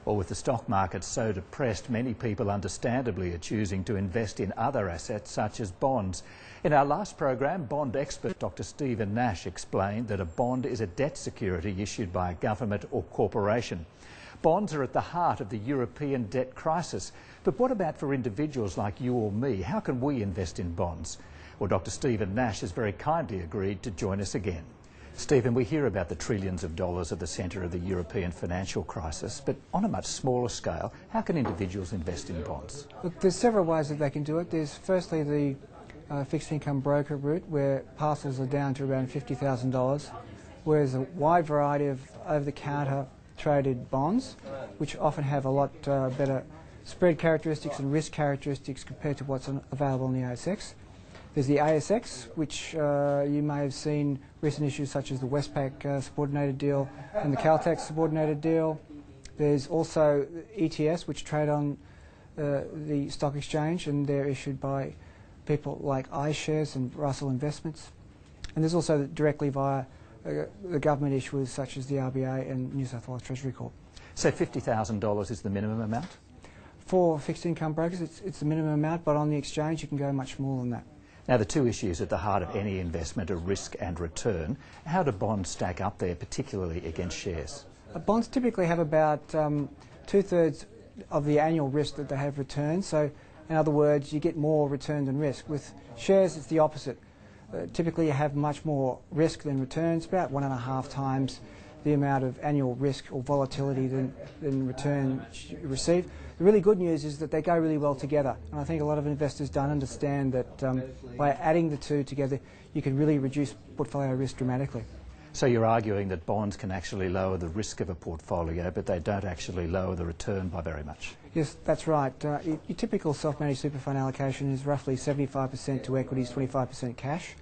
Well, with the stock market so depressed, many people understandably are choosing to invest in other assets such as bonds. In our last program, bond expert Dr. Nash explained that a bond is a debt security issued by a government or corporation. Bonds are at the heart of the European debt crisis. But what about for individuals like you or me? How can we invest in bonds? Well, Dr. Nash has very kindly agreed to join us again. Stephen, we hear about the trillions of dollars at the centre of the European financial crisis, but on a much smaller scale, how can individuals invest in bonds? Look, there's several ways that they can do it. There's firstly the fixed income broker route, where parcels are down to around $50,000, whereas a wide variety of over-the-counter traded bonds, which often have a lot better spread characteristics and risk characteristics compared to what's available on the ASX. There's the ASX, which you may have seen recent issues such as the Westpac subordinated deal and the Caltex subordinated deal. There's also ETS, which trade on the stock exchange, and they're issued by people like iShares and Russell Investments. And there's also directly via the government issuers such as the RBA and New South Wales Treasury Corp. So $50,000 is the minimum amount? For fixed income brokers, it's the minimum amount, but on the exchange you can go much more than that. Now, the two issues at the heart of any investment are risk and return. How do bonds stack up there, particularly against shares? Bonds typically have about 2/3 of the annual risk that they have return. So, in other words, you get more return than risk. With shares, it's the opposite. Typically, you have much more risk than returns, about 1.5 times the amount of annual risk or volatility than return you receive. The really good news is that they go really well together, and I think a lot of investors don't understand that by adding the two together you can really reduce portfolio risk dramatically. So you're arguing that bonds can actually lower the risk of a portfolio, but they don't actually lower the return by very much? Yes, that's right. Your typical self-managed super fund allocation is roughly 75% to equities, 25% cash.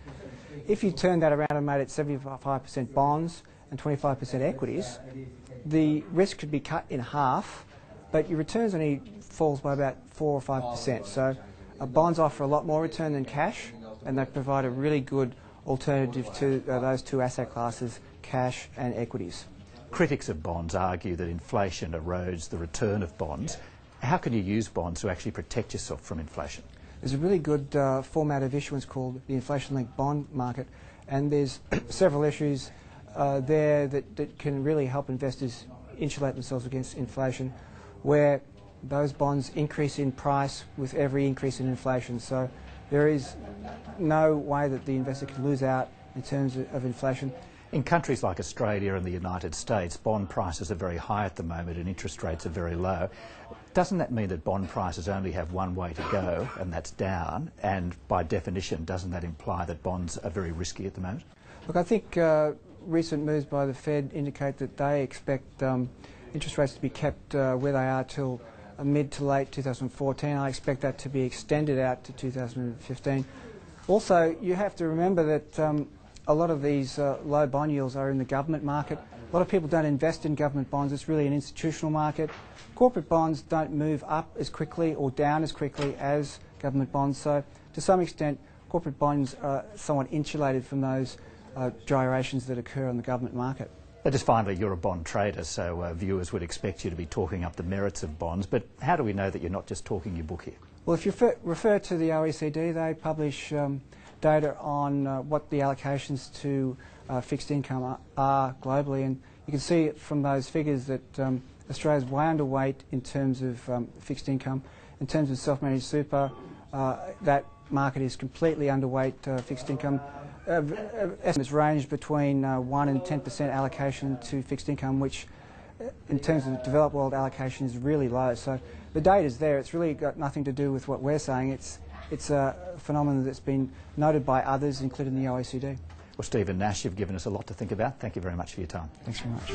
If you turn that around and made it 75% bonds and 25% equities, the risk could be cut in half, but your returns only falls by about 4 or 5%. So bonds offer a lot more return than cash, and they provide a really good alternative to those two asset classes, cash and equities. Critics of bonds argue that inflation erodes the return of bonds. How can you use bonds to actually protect yourself from inflation? There's a really good format of issuance called the inflation-linked bond market, and there's several issues there that can really help investors insulate themselves against inflation, where those bonds increase in price with every increase in inflation. So there is no way that the investor can lose out in terms of inflation. In countries like Australia and the United States, bond prices are very high at the moment and interest rates are very low. Doesn't that mean that bond prices only have one way to go, and that's down? And by definition, doesn't that imply that bonds are very risky at the moment? Look, I think recent moves by the Fed indicate that they expect interest rates to be kept where they are till mid to late 2014. I expect that to be extended out to 2015. Also, you have to remember that a lot of these low bond yields are in the government market. A lot of people don't invest in government bonds. It's really an institutional market. Corporate bonds don't move up as quickly or down as quickly as government bonds. So to some extent, corporate bonds are somewhat insulated from those gyrations that occur on the government market. But just finally, you're a bond trader, so viewers would expect you to be talking up the merits of bonds. But how do we know that you're not just talking your book here? Well, if you refer to the OECD, they publish data on what the allocations to fixed income are globally, and you can see from those figures that Australia's way underweight in terms of fixed income. In terms of self-managed super, that market is completely underweight fixed income. Estimates range between 1 and 10% allocation to fixed income, which in terms of the developed world allocation is really low. So the data's there. It's really got nothing to do with what we're saying. It's a phenomenon that's been noted by others, including the OECD. Well, Stephen Nash, you've given us a lot to think about. Thank you very much for your time. Thanks very much.